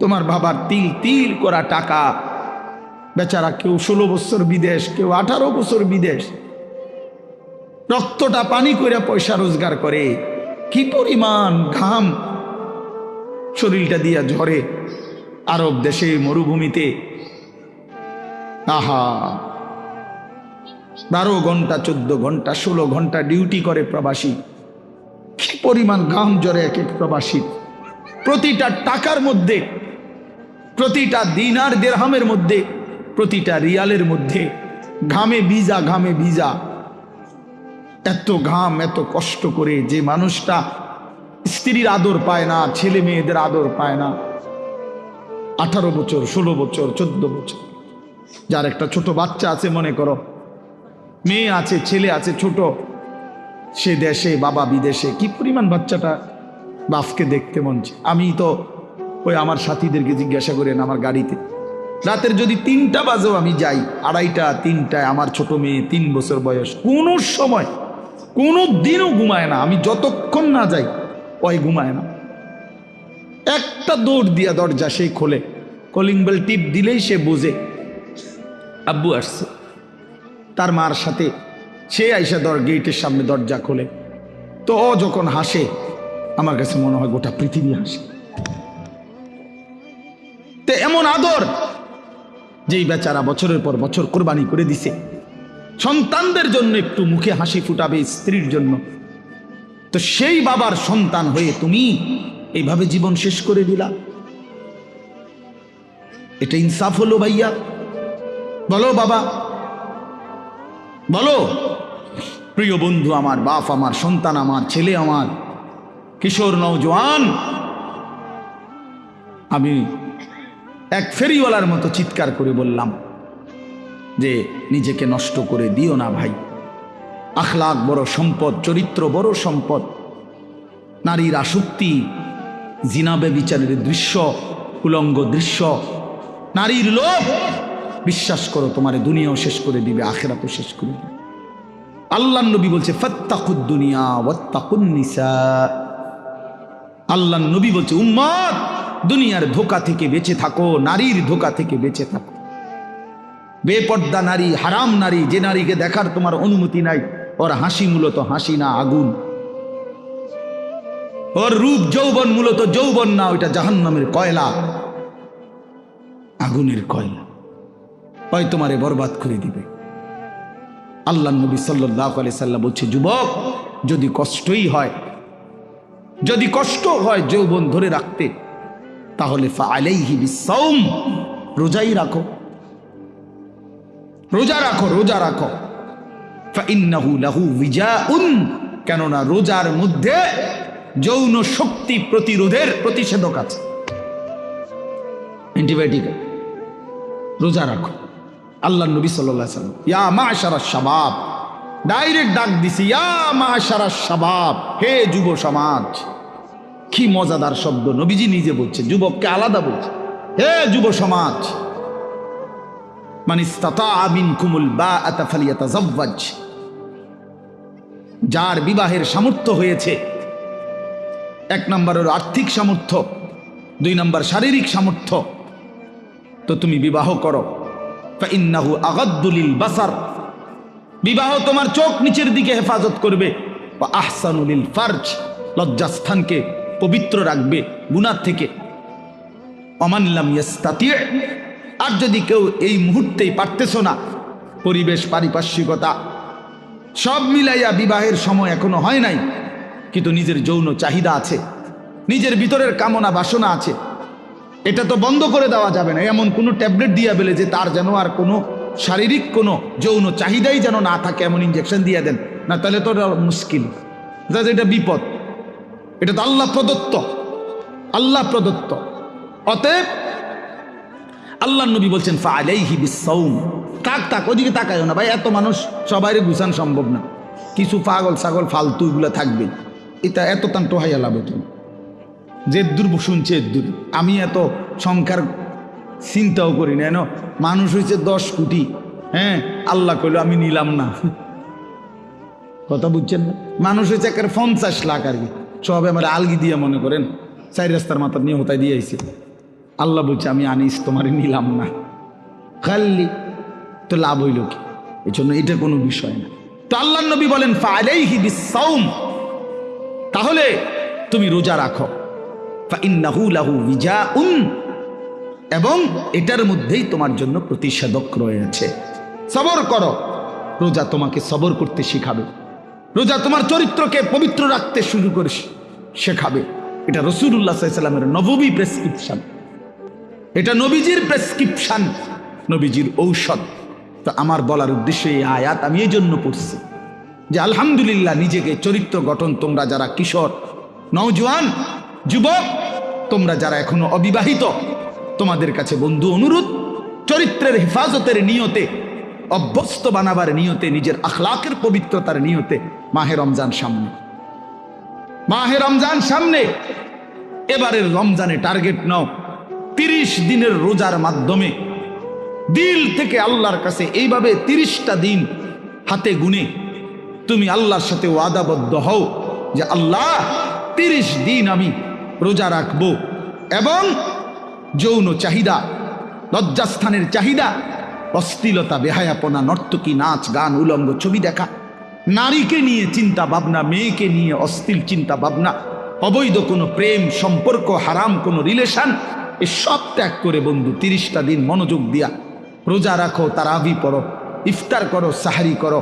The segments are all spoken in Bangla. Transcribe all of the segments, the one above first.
তোমার বাবার তিল তিল করা টাকা, বেচারা কেউ 16 বছর বিদেশ, কেউ 18 বছর বিদেশ, রক্তটা পানি করে পয়সা রোজগার করে, কি পরিমাণ ঘাম শরীরটা দিয়া ঝরে আরব দেশে মরুভূমিতে। আহা, 12 ঘন্টা 14 ঘন্টা 16 ঘন্টা ডিউটি করে প্রবাসী, কি পরিমাণ ঘাম ঝরে এক এক প্রবাসী। প্রতিটা টাকার মধ্যে, প্রতিটা দিনার দিরহামের মধ্যে, প্রতিটা রিয়ালের মধ্যে ঘামে ভিজা, ঘামে ভিজা। এত ঘাম, এত কষ্ট করে যে মানুষটা স্ত্রীর আদর পায় না, ছেলে মেয়েদের আদর পায় না, 18 বছর 16 বছর 14 বছর, যার একটা ছোট বাচ্চা আছে, মনে করো মেয়ে আছে, ছেলে আছে ছোট, সে দেশে, বাবা বিদেশে, কি পরিমাণ বাচ্চাটা বাপকে দেখতে মন চায়। আমি তো ওই আমার সাথীদেরকে জিজ্ঞাসা করেন, আমার গাড়িতে রাতের যদি 3টা বাজেও আমি যাই, 2:30 3টায়, আমার ছোট মেয়ে 3 বছর বয়স, কোনো সময় কোনো দিনও ঘুমায় না। আমি যতক্ষণ না যাই ওই ঘুমায় না। একটা দৌড় দিয়া দরজা সেই খোলে, কলিং বেল টিপ দিলেই সে বোঝে আব্বু আসছে। তার মার সাথে সে আইসা গেটের সামনে দরজা খোলে, তো ও যখন হাসে আমার কাছে মনে হয় গোটা পৃথিবী হাসে। তো এমন আদর যেই বেচারা বছরের পর বছর কোরবানি করে দিছে সন্তানদের জন্য, একটু মুখে হাসি ফুটাবে স্ত্রীর জন্য, তো সেই বাবার সন্তান হয়ে তুমি এইভাবে জীবন শেষ করে দিলা। এটা ইনসাফ হলো ভাইয়া? বলো বাবা, বলো। প্রিয় বন্ধু আমার, বাপ আমার, সন্তান আমার, ছেলে আমার, কিশোর নওজোয়ান, আমি এক ফেরিওয়ালার মতো চিৎকার করে বললাম যে নিজেকে নষ্ট করে দিও না ভাই। আখলাক বড় সম্পদ, চরিত্র বড় সম্পদ। নারীর আসক্তি, জিনা ব্যভিচারের দৃশ্য, উলঙ্গ দৃশ্য, নারীর লোভ, বিশ্বাস করো তোমার দুনিয়াও শেষ করে দিবে, আখিরাতও শেষ করে দিবে। আল্লাহর নবী বলছে ফাত্তাকুদ দুনিয়া ওয়াত্তাকুন নিসা। আল্লাহর নবী বলছে উম্মত, দুনিয়ার ধোঁকা থেকে বেঁচে থাকো, নারীর ধোঁকা থেকে বেঁচে থাকো। বেপর্দা নারী, হারাম নারী, যে নারীকে দেখার তোমার অনুমতি নাই, ওর হাসি মূলত হাসি না, আগুন। ওর রূপ যৌবন মূলত যৌবন না, ওইটা জাহান্নামের কয়লা, আগুনের কয়লা, হয় তোমারে বরবাদ করে দিবে। আল্লাহর নবী সাল্লাল্লাহু আলাইহি সাল্লাম বলছে যুবক, যদি কষ্টই হয়, যদি কষ্ট হয় যৌবন ধরে রাখতে, তাহলে ফাআলাইহি বিসসাওম, রোজাই রাখো, রোজা রাখো, রোজা রাখো। ফাইন্নাহু লাহু বিজাউন, কেননা রোজার মধ্যে যৌন শক্তি প্রতিরোধের প্রতিষেধক আছে, অ্যান্টিবায়োটিক। রোজা রাখো। আল্লাহ নবী সাল্লাল্লাহু আলাইহি সাল্লাম ইয়া মাশারাশ শাবাব, ডাইরেক্ট ডাক দিছি, ইয়া মাশারাশ শাবাব, হে যুব সমাজ। কি মজাদার শব্দ, নবীজি নিজে বলছে, যুবককে আলাদা বলছে, হে যুব সমাজ। মান ইসতাতাআ মিনকুমুল বাআতা ফালিয়াতাযাওয়াজ, যার বিবাহের সামর্থ্য হয়েছে, 1 নম্বরের আর্থিক সামর্থ্য, 2 নম্বর শারীরিক সামর্থ্য, তো তুমি বিবাহ করো। ফাইন্নাহু আগাদ্দু লিল বাসার, বিবাহ তোমার চোখ নিচের দিকে হেফাজত করবে। ওয়া আহসানু লিল ফারজ, লজ্জাস্থানকে পবিত্র রাখবে গুনাহ থেকে। ওমান লাম ইয়াস্তাতি, আর যদি কেউ এই মুহূর্তেই পারতেছো না, পরিবেশ পারিপার্শ্বিকতা সব মিলাইয়া বিবাহের সময় এখনো হয় নাই, কিন্তু নিজের যৌন চাহিদা আছে, নিজের ভিতরের কামনা বাসনা আছে, এটা তো বন্ধ করে দেওয়া যাবে না। এমন কোনো ট্যাবলেট দিয়া বেলে যে তার যেন আর কোনো শারীরিক কোনো যৌন চাহিদাই যেন না থাকে, এমন ইঞ্জেকশন দিয়ে দেন না, তাহলে তো মুশকিল, এটা বিপদ। এটা তো আল্লাহ প্রদত্ত, আল্লাহ প্রদত্ত। অতএব আল্লাহ নবী বলছেন ফাআলাইহি বিসসাওম, তাক ওদিকে তাকায়ও না ভাই, এত মানুষ সবাইরে গুছান সম্ভব না, কিছু পাগল ছাগল ফালতু এগুলো থাকবে, এটা এত তান টোহাইয়া লাভ তুমি যে দূর শুনছে দূর। আমি এত সংখ্যার চিন্তাও করি না, এন মানুষ হয়েছে 10 কোটি, হ্যাঁ, আল্লাহ কইল আমি নিলাম না, কথা বুঝছেন না? মানুষ হয়েছে 50 লাখ আর কি, সব আমার আলগি দিয়ে মনে করেন 4 রাস্তার মাথা নিয়ে হতায় দিয়ে আইছে, আল্লাহ বলছে আমি আনিস তোমারে নিলাম না, খালি তো লাভ হইল কি? এই জন্য এটা কোনো বিষয় না। তো আল্লাহ নবী বলেন ফাআলাইহি বিসসাওম, তাহলে তুমি রোজা রাখো, ফাইন্নাহু লাহু বিজাউন, এবং এটার মধ্যেই তোমার জন্য প্রতিষেধক রয়েছে। সবর করো, রোজা তোমাকে সবর করতে শিখাবে, রোজা তোমার চরিত্রকে পবিত্র রাখতে শুরু করে শেখাবে। এটা রাসূলুল্লাহ সাল্লাল্লাহু আলাইহি ওয়াসাল্লামের নববী প্রেসক্রিপশন, এটা নবীজির প্রেসক্রিপশন, নবীজির ঔষধ। তো আমার বলার উদ্দেশ্য এই আয়াত আমি এই জন্য পড়ছি যে আলহামদুলিল্লাহ নিজেকে চরিত্র গঠন, তোমরা যারা কিশোর, নওজোয়ান, যুবক, তোমরা যারা এখনো অবিবাহিত, তোমাদের কাছে বন্ধু অনুরোধ, চরিত্রের হেফাজতের নিয়তে, অভ্যস্ত বানাবার নিয়তে, নিজের আখলাকের পবিত্রতার নিয়তে মাহে রমজান সামনে, মাহে রমজান সামনে, এবারের রমজানে টার্গেট নাও 30 দিনের রোজার মাধ্যমে দিল থেকে আল্লাহর কাছে এইভাবে 30টা দিন হাতে গুনে তুমি আল্লাহর সাথে ওয়াদাবদ্ধ হও যে আল্লাহ 30 দিন আমি রোজা রাখবো, এবং যৌন চাহিদা, লজ্জাস্থানের চাহিদা, অশ্লীলতা, বেহায়াপনা, নর্তকী, নাচ গান, উলঙ্গ ছবি দেখা, নারীকে নিয়ে চিন্তা ভাবনা, মেয়েকে নিয়ে অশ্লীল চিন্তা ভাবনা, অবৈধ কোনো প্রেম সম্পর্ক, হারাম কোনো রিলেশন, এ সব ত্যাগ করে বন্ধু 30টা দিন মনোযোগ দিয়া রোজা রাখো, তারাবি পড়ো, ইফতার করো, সাহারি করো,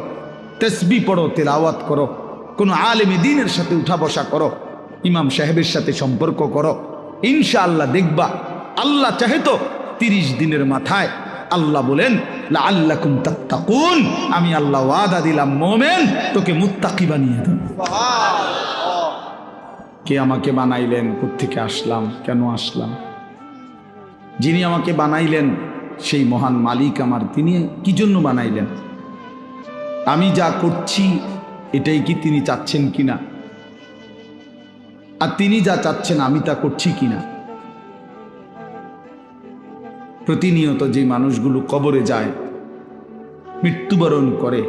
তসবিহ পড়ো, তেলাওয়াত করো, কোনো আলেমে দ্বীনের সাথে উঠা বসা করো, ইমাম সাহেবের সাথে সম্পর্ক করো, ইনশাআল্লাহ দেখবা আল্লাহ চাহে তো 30 দিনের মাথায় আল্লাহ বলেন লাআল্লাকুম তাত্তাকুন, আমি আল্লাহ ওয়াদা দিলাম মোমেন তোকে মুত্তাকি বানিয়ে দেব। কে আমাকে বানাইলেন, কোত্থেকে আসলাম, কেন আসলাম? যিনি আমাকে বানাইলেন সেই মহান মালিক আমার, তিনি কি জন্য বানাইলেন? আমি যা করছি এটাই কি তিনি চাচ্ছেন কিনা, আর তিনি যা চাচ্ছেন আমি তা করছি কিনা? প্রতিনিয়ত যে মানুষগুলো কবরে যায়, মৃত্যুবরণ করে,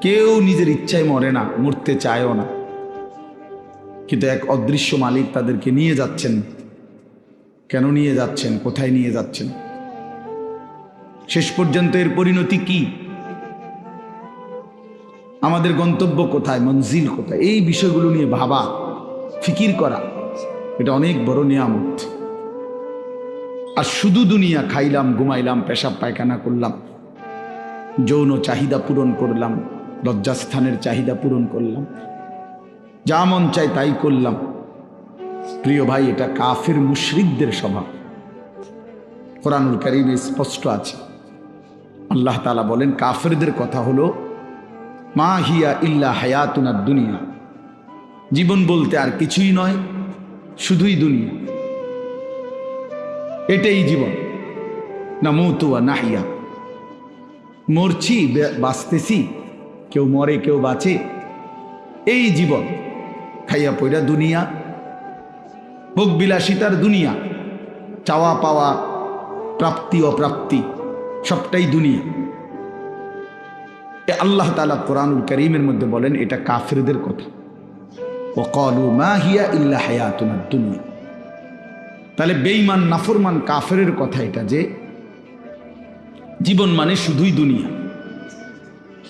কেউ নিজের ইচ্ছায় মরে না, মরতে চায়ও না, কিন্তু এক অদৃশ্য মালিক তাদেরকে নিয়ে যাচ্ছেন। কেন নিয়ে যাচ্ছেন, কোথায় নিয়ে যাচ্ছেন, শেষ পর্যন্ত এর পরিণতি কি, আমাদের গন্তব্য কোথায়, মঞ্জিল কোথায়, এই বিষয়গুলো নিয়ে ভাবা, ফিকির করা, এটা অনেক বড় নিয়ামত। আর শুধু দুনিয়া খাইলাম, ঘুমাইলাম, পেশাব পায়খানা করলাম, যৌন চাহিদা পূরণ করলাম, লজ্জাস্থানের চাহিদা পূরণ করলাম, যা মন চাই তাই করলাম, প্রিয় ভাই, এটা কাফের মুশরিকদের স্বভাব। কোরআনুল কারীমে স্পষ্ট আছে, আল্লাহ তাআলা বলেন কাফেরদের কথা হলো মা হিয়া ইল্লা হায়াতুনা দুনিয়া, জীবন বলতে আর কিছুই নয়, শুধুই দুনিয়া, এটাই জীবন। নামুতু ওয়া নাহিয়া, মরছি, বাঁচতেছি, কেউ মরে কেউ বাঁচে, এই জীবন। খাইয়া পয়রা দুনিয়া, ভোগ বিলাসিতার দুনিয়া, চাওয়া পাওয়া, প্রাপ্তি অপ্রাপ্তি, সবটাই দুনিয়া। আল্লাহ তাআলা কোরআনুল কারীমের মধ্যে বলেন এটা কাফেরদের কথা, ওয়াকালু মা হিয়া ইল্লা হায়াতুনা দুনিয়া। তাহলে বেঈমান, নাফরমান, কাফেরের কথা এটা যে জীবন মানে শুধুই দুনিয়া।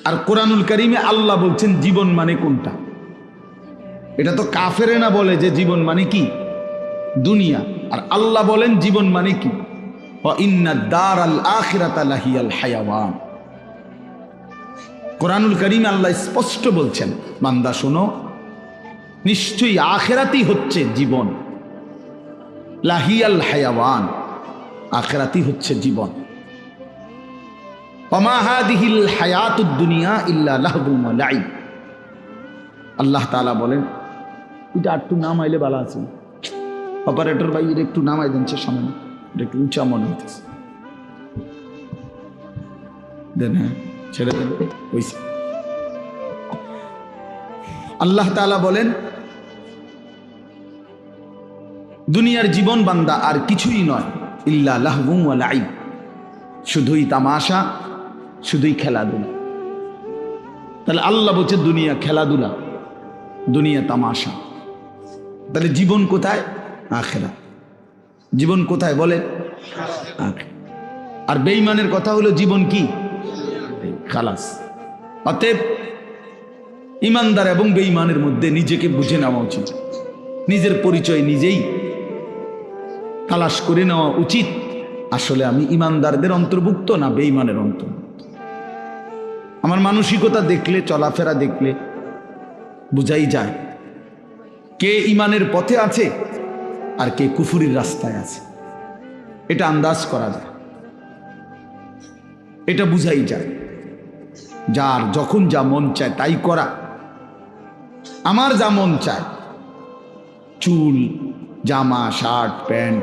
আর কোরআনুল কারীমে আল্লাহ বলছেন জীবন মানে কোনটা, এটা তো কাফেরে না বলে যে জীবন মানে কি দুনিয়া, আর আল্লাহ বলেন জীবন মানে কি ওয়া ইন্নাদ দারাল আখিরাতা লাহিয়াল হায়াওয়ান। কোরআনুল কারীমে আল্লাহ স্পষ্ট বলছেন, বান্দা শোনো, নিশ্চয়ই আখিরাতই হচ্ছে জীবন, লাহিয়াল হায়াওয়ান, আখিরাতই হচ্ছে জীবন। ওমা হাদিহিল হায়াতুদ দুনিয়া ইল্লা লাহবুন ওয়া লাইব। আল্লাহ তাআলা বলেন, এটা একটু নামাইলে ভালো আছে, অপারেটর ভাই এটা একটু নামাই দেন, সে সামনে এটা একটু উঁচা মনে হইতেছে, দেন, হ্যাঁ ছেড়ে দেন, হইছে। আল্লাহ তাআলা বলেন দুনিয়ার জীবন বান্দা আর কিছুই নয়, ইল্লা লাহবুন ওয়া লাইব, শুধুই তামাশা, শুধুই খেলাধুলা। তাহলে আল্লাহ বলছে দুনিয়া খেলাধুলা, দুনিয়া তামাশা, তাহলে জীবন কোথায়? আখিরাত। জীবন কোথায় বলেন? আর বেঈমানের কথা হলো জীবন কি? খালাস। অতএব ইমানদার এবং বেঈমানের মধ্যে নিজেকে বুঝে নেওয়া উচিত, নিজের পরিচয় নিজেই তালাশ করে নেওয়া উচিত। আসলে আমি ইমানদারদের অন্তর্ভুক্ত না বেঈমানের অন্তর্ভুক্ত? আমার মানসিকতা দেখলে, চলাফেরা দেখলে বুঝাই যায় কে ইমানের পথে আছে আর কে কুফুরির রাস্তায় আছে। এটা আন্দাজ করা যায়, এটা বুঝাই যায়। যার যখন যা মন চায় তাই করা। আমার যা মন চায়, চুল, জামা, শার্ট, প্যান্ট,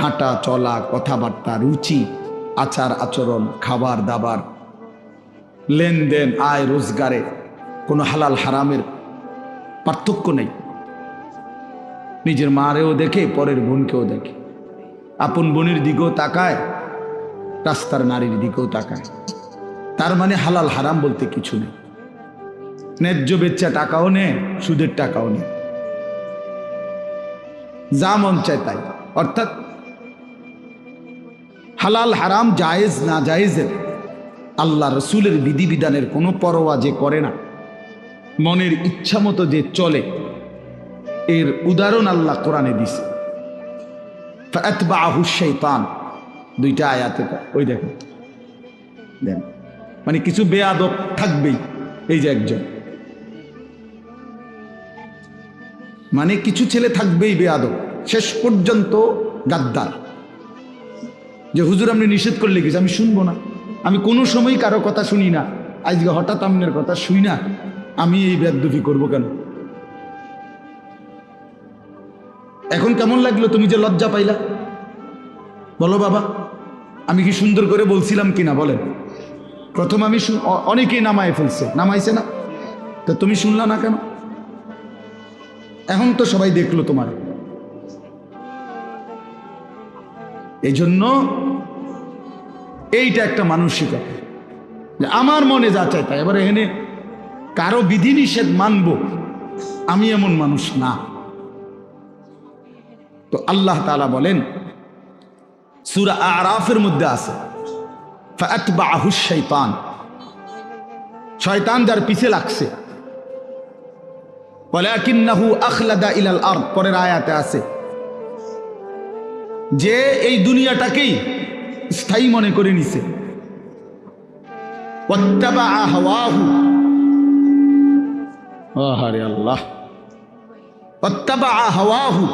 হাঁটা চলা, কথাবার্তা, রুচি, আচার আচরণ, খাবার দাবার, লেনদেন, আয় রোজগারে কোনো হালাল হারামের পার্থক্য নেই। নিজের মারেও দেখে, পরের বোনকেও দেখে, আপন বোনের দিকেও তাকায়, রাস্তার নারীর দিকেও তাকায়। তার মানে হালাল হারাম বলতে কিছু নেই। ন্যায্য বেচ্চা টাকাও নেয়, সুদের টাকাও নেয়, যা মন চায় তাই। অর্থাৎ হালাল হারাম, জায়েজ না জায়েজের, আল্লাহ রসুলের বিধিবিধানের কোনো পরোয়া যে করে না, মনের ইচ্ছা মতো যে চলে, এর উদাহরণ আল্লাহ কোরআনে দিছে। ফাতবাহু শাইতান, দুইটা আয়াতে ওই দেখেন, মানে কিছু বেয়াদব থাকবেই। এই যে একজন, মানে কিছু ছেলে থাকবেই বেয়াদব, শেষ পর্যন্ত গাদ্দার। যে হুজুর আপনি নিষেধ করলে কিছু আমি শুনবো না, আমি কোনো সময় কারো কথা শুনি না, আজকে হঠাৎ আপনার কথা শুই না, আমি এই বেয়াদবি করবো কেন? এখন কেমন লাগলো? তুমি যে লজ্জা পাইলা, বলো বাবা, আমি কি সুন্দর করে বলছিলাম কিনা বলেন? প্রথম আমি অনেকেই নামায় ফেলছে, নামাইছে না? তো তুমি শুনলা না কেন? এখন তো সবাই দেখলো তোমার। এই জন্য এইটা একটা মানসিকতা যে আমার মনে যা চাই তাই। এবার এখানে কারো বিধিনিষেধ মানব, আমি এমন মানুষ না। তো আল্লাহ তাআলা বলেন সূরা আরাফের মধ্যে আছে, ফাতবাহু শাইতান, শয়তান যার পিছে লাগছে। ওয়ালাকিন্নাহু আখলাদা ইলাল আরদ, পরের আয়াতে আছে যে এই দুনিয়াটাকেই স্থায়ী মনে করে নিছে। ওয়াত্তাবা হাওয়াহু, আহারে আল্লাহ, ওয়াত্তাবা হাওয়াহু,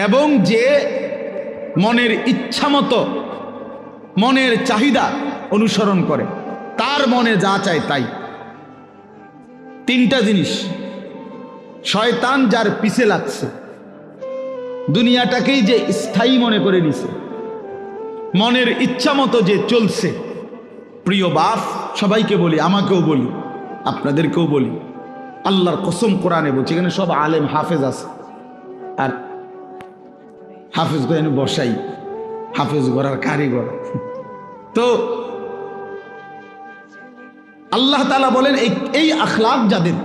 এবং যে মনের ইচ্ছা মতো, মনের চাহিদা অনুসরণ করে, তার মনে যা চায় তাই। তিনটা জিনিস, শয়তান যার পিছে লাগছে, দুনিয়াটাকেই যে স্থায়ী মনে করে নিছে, মনের ইচ্ছা মতো যে চলছে। প্রিয় বাপ, সবাইকে বলি, আমাকেও বলি, আপনাদেরকেও বলি, আল্লাহর কসম কোরআনে বলছি, এখানে সব আলেম হাফেজ আছে, আর হাফেজ করে বসাই, হাফেজ গড়ার কারিগর। তো আল্লাহ তাআলা বলেন এই আখলাক যাদের,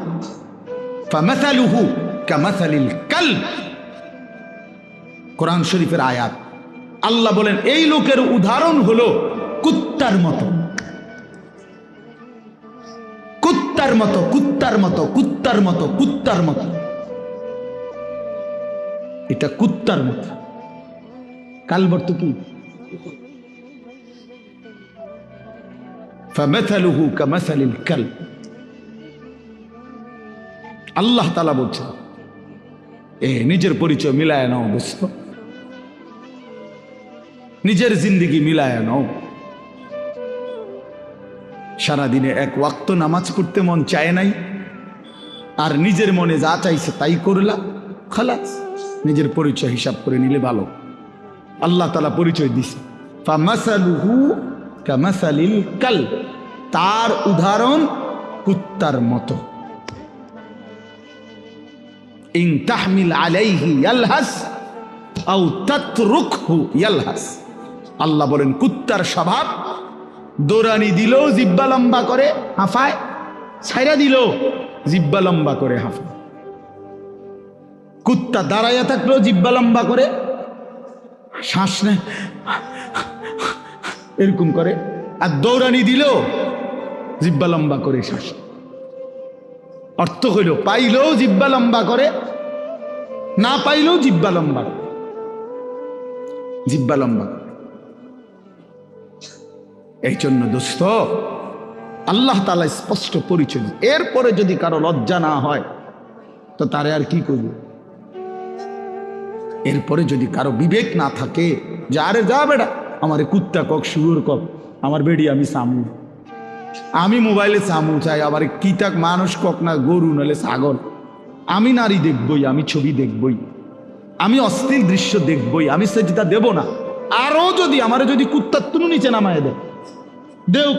ফামাসালুহু কামাসালিল কালব, কোরআন শরীফের আয়াত। আল্লাহ বলেন এই লোকের উদাহরণ হলো কুত্তার মতো, কুত্তার মতো, কুত্তার মতো, কুত্তার মতো, কুত্তার মতো। এটা কুত্তার মতো। কালব অর্থ কি? ফামাসালুহু কামাসালিল কালব। আল্লাহ তাআলা বলছেন নিজের পরিচয় মিলায় নাও দোস্ত, নিজের জিন্দেগি মিলায় নাও। সারাদিনে এক ওয়াক্ত নামাজ পড়তে মন চায় নাই, আর নিজের মনে যা চাইছে তাই করলা, খালাস। নিজের পরিচয় হিসাব করে নিলে ভালো। আল্লাহ তাআলা পরিচয় দিছে, ফামাসালুহু কামাসালিল কালব, তার উদাহরণ কুত্তার মতো। ইন তাহমিল আলাইহি ইয়ালহাস আও তাতরুকহু ইয়ালহাস। আল্লাহ বলেন কুত্তার স্বভাব, দৌড়ানি দিলেও জিব্বা লম্বা করে হাঁফায়, ছাইরা দিলেও জিব্বা লম্বা করে হাঁফায়। কুত্তা দাঁড়াইয়া থাকলেও জিব্বা লম্বা করে, শ্বাস নেয় এরকম করে, আর দৌড়ানি দিলেও জিব্বা লম্বা করে শ্বাস। অর্থ হইল পাইলেও জিব্বা লম্বা করে, না পাইলেও জিব্বা লম্বা করে, জিব্বা লম্বা করে। এই জন্য দোস্ত আল্লাহ তাআলা স্পষ্ট পরিচয়। এরপরে যদি কারো লজ্জা না হয় তো তারে আর কি করবে? এরপরে যদি কারো বিবেক না থাকে যে আরে যা বেটা আমারে কুত্তা কক শুয়োর কক, আমার বেডি আমি সামু, আমি মোবাইলে সামু চাই, আবার কি তাক মানুষ কক না গরু নালে ছাগল, আমি নারী দেখবই, আমি ছবি দেখবই, আমি অস্থির দৃশ্য দেখবই, আমি সেটা দেব না। আরো যদি আমারে যদি কুত্তার তুনু নিচে নামায় দেও,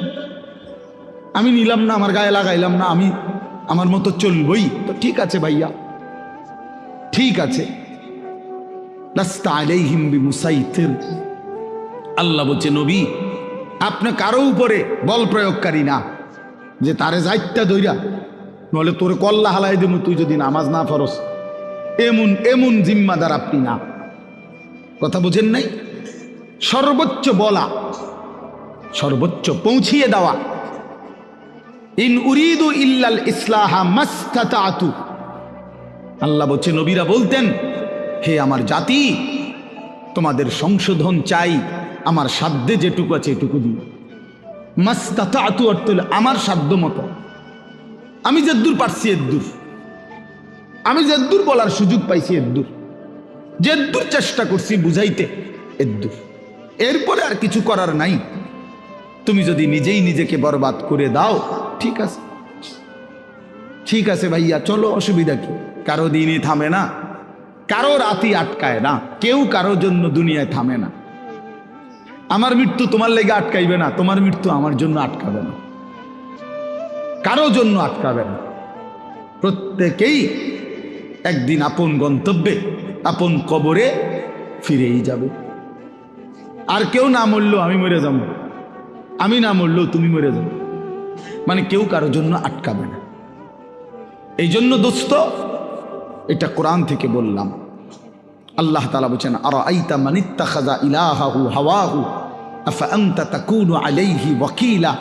আমি নিলাম না, আমার গায়ে লাগাইলাম না, আমি আমার মতো চলবই, তো ঠিক আছে ভাইয়া, ঠিক আছে। লাস্তা আলাইহিম বিমুসাইতির, আল্লাহ বলছে নবী আপনি কারো উপরে বল প্রয়োগকারী না যে তারে যাইত্যা দইরা নলে তোরে কল্লা হালাই দেবো তুই যদি নামাজ না ফরস, এমন এমন জিম্মাদার আপনি না। কথা বুঝেন নাই? সর্বোচ্চ বলা, সর্বোচ্চ পৌঁছিয়ে দেওয়া। ইন উরিদু ইল্লাল ইসলাহা মাস্তাতাতু, আল্লাহ বলছে নবীরা বলতেন হে আমার জাতি তোমাদের সংশোধন চাই, আমার সাধ্যে যেটুকু আছে এটুকু দিই। মাস্তাতাতু অর্থ হলো আমার সাধ্য মতো, আমি যেদূর পারছি এদূর, আমি যেদূর বলার সুযোগ পাইছি এদূর, যেদূর চেষ্টা করছি বুঝাইতে এদূর, এরপরে আর কিছু করার নাই। তুমি যদি নিজেই নিজেকে বরবাদ করে দাও ঠিক আছে, ঠিক আছে ভাইয়া চলো, অসুবিধা কি? কারো দিনই থামে না, কারো রাতই আটকায় না, কেউ কারোর জন্য দুনিয়ায় থামে না। আমার মৃত্যু তোমার লেগে আটকাইবে না, তোমার মৃত্যু আমার জন্য আটকাবে না, কারো জন্য আটকাবে না। প্রত্যেকেই একদিন আপন গন্তব্যে আপন কবরে ফিরেই যাবে। আর কেউ না মরলেও আমি মরে যাব, আমি না মরলেও তুমি মরে যাবে, মানে কেউ কারোর জন্য আটকাবে না। এই জন্য দোস্ত এটা কোরআন থেকে বললাম। আল্লাহ তাআলা বলেন আরাআইতা মান ইত্তাখাযা ইলাহাহু হাওয়াহু আফা আনতা তাকুনু আলাইহি ওয়াকিলা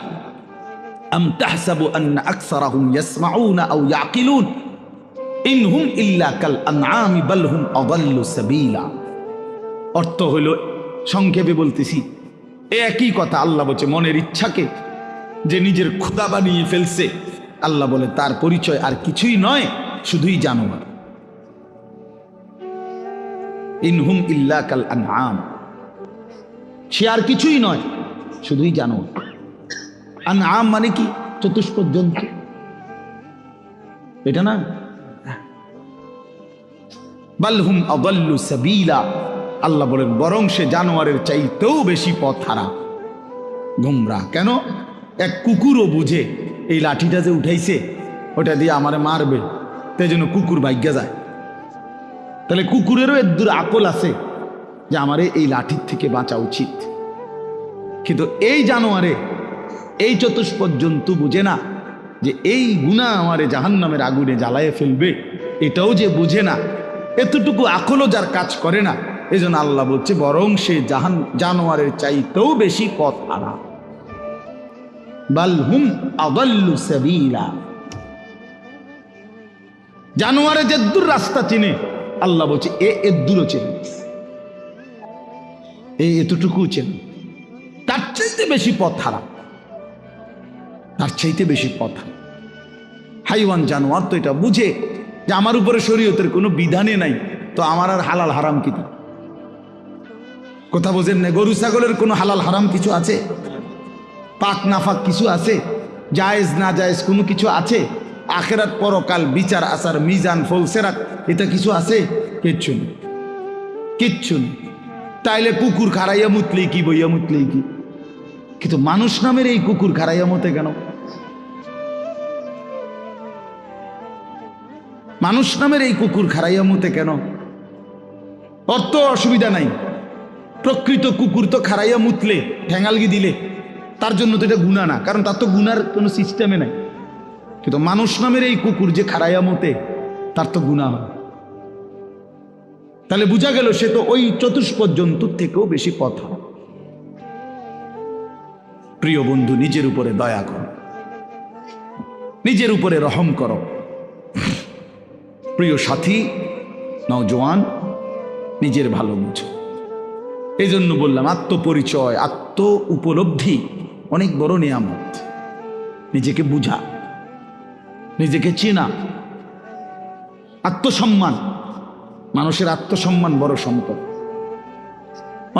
আম তাহসাবু আন্না আকসারাহুম ইয়াসমাউনা আও ইয়াকিলুন ইনহুম ইল্লা কাল আনআমি বাল হুম আযাল্লু সাবিলা। অর্থ হলো সংক্ষেপে বলতেছি, একই কথা। আল্লাহ বলছে মনের ইচ্ছাকে যে নিজের খোদা বানিয়ে ফেলছে, আল্লাহ বলে তার পরিচয় আর কিছুই নয়, শুধুই জানোয়ার। ইনহুম ইল্লা কাল আনআম, সে আর কিছুই নয়, শুধুই জানোয়ার। আনআম মানে কি? চতুষ্পদ জন্তু, এটা না? বাল হুম আযাল্লু সাবিলা, আল্লাহ বলেন বরং সে জানোয়ারের চাইতেও বেশি পথ হারা, গোমরাহ। কেন? এক কুকুরও বুঝে এই লাঠিটা যে উঠাইছে ওটা দিয়ে আমারে মারবে, তাই জন্য কুকুর ভাগ্যা যায়। তাহলে কুকুরেরও এদূর আকল আছে যে আমারে এই লাঠির থেকে বাঁচা উচিত, কিন্তু এই জানোয়ারে, এই চতুষ্পদ জন্তু বুঝে না যে এই গুনাহ আমারে জাহান্নামের আগুনে জ্বালায়ে ফেলবে, এটাও যে বুঝে না, এতটুকু আকলও যার কাজ করে না, এই জন্য আল্লাহ বলছে বরং সে জানোয়ারের চাইতেও বেশি পথ হারা। বাল হুম আযাল্লু সাবিলা, জানোয়ারে যেদূর রাস্তা চিনে, আল্লাহ বলছে এদূরও চেনে, এতটুকু চেনে, তার চাইতে বেশি পথ হারা, তার চাইতে বেশি পথ হারা। হাইওয়ান জানোয়ার তো এটা বুঝে যে আমার উপরে শরীয়তের কোনো বিধানে নাই, তো আমার আর হালাল হারাম কি? কথা বোঝেন না? গরু ছাগলের কোনো হালাল হারাম কিছু আছে? পাক নাফাক কিছু আছে? জায়েজ না জায়েজ কোনো কিছু আছে? আখেরাত পরকাল বিচার আচার মিজান ফলসেরাত এটা কিছু আছে? কিচ্ছু নেই, কিচ্ছু নেই। তাইলে কুকুর খারাইয়া মুতলেই কি, বইয়া মুতলেই কি? কিন্তু মানুষ নামের এই কুকুর খারাইয়া মতে কেন? মানুষ নামের এই কুকুর খারাইয়া মতে কেন? অর্থ অসুবিধা নাই, প্রকৃত কুকুর তো খারাইয়া মুতলে ঠ্যাঙালগি দিলে তার জন্য তো এটা গুনাহ না, কারণ তার তো গুনার কোনো সিস্টেমে নাই। কিন্তু মানুষ নামের এই কুকুর যে খারাইয়া মতে তার তো গুনাহ হয়। তাহলে বোঝা গেল সে তো ওই চতুষ্পদ জন্তুর থেকেও বেশি কথা। প্রিয় বন্ধু, নিজের উপরে দয়া করো, নিজের উপরে রহম করো। প্রিয় সাথী, নওজোয়ান, নিজের ভালো বুঝো। এই জন্য বললাম আত্মপরিচয়, আত্ম উপলব্ধি অনেক বড় নিয়ামত। নিজেকে বুঝা, নিজেকে চেনা, আত্মসম্মান। মানুষের আত্মসম্মান বড় সম্পদ।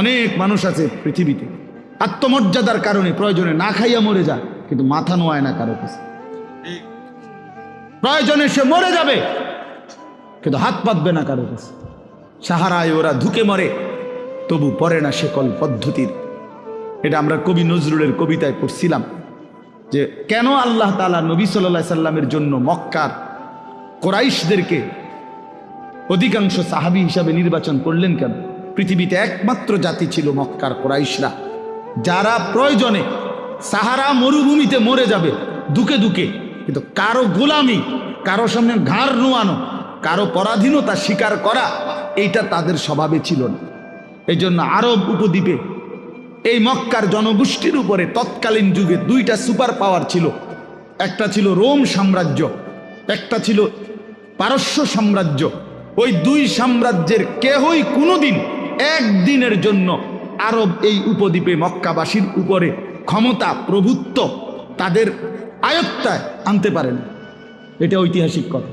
অনেক মানুষ আছে পৃথিবীতে আত্মমর্যাদার কারণে প্রয়োজনে না খাইয়া মরে যায়, কিন্তু মাথা নোয়ায় না কারো কাছে। প্রয়োজনে সে মরে যাবে, কিন্তু হাত পাতবে না কারো কাছে। সাহারায় ওরা ধুকে মরে, তবু পড়ে না শেকল পদ্ধতির। এটা আমরা কবি নজরুলের কবিতায় পড়ছিলাম যে কেন আল্লাহ তাআলা নবী সাল্লাল্লাহু আলাইহি সাল্লামের জন্য মক্কার কুরাইশদেরকে অধিকাংশ সাহাবী হিসাবে নির্বাচন করলেন কেন? পৃথিবীতে একমাত্র জাতি ছিল মক্কার কুরাইশরা, যারা প্রয়োজনে সাহারা মরুভূমিতে মরে যাবে দুকে দুকে, কিন্তু কারো গোলামি, কারো সামনে ঘাড় নোয়ানো, কারো পরাধীনতা স্বীকার করা, এইটা তাদের স্বভাবে ছিল না। এই জন্য আরব উপদ্বীপে এই মক্কার জনগোষ্ঠীর উপরে তৎকালীন যুগে দুইটা সুপার পাওয়ার ছিল। একটা ছিল রোম সাম্রাজ্য, একটা ছিল পারস্য সাম্রাজ্য। ওই দুই সাম্রাজ্যের কেহই কোনোদিন একদিনের জন্য আরব এই উপদ্বীপে মক্কাবাসীর উপরে ক্ষমতা, প্রভুত্ব তাদের আয়ত্তায় আনতে পারেন। এটা ঐতিহাসিক কথা।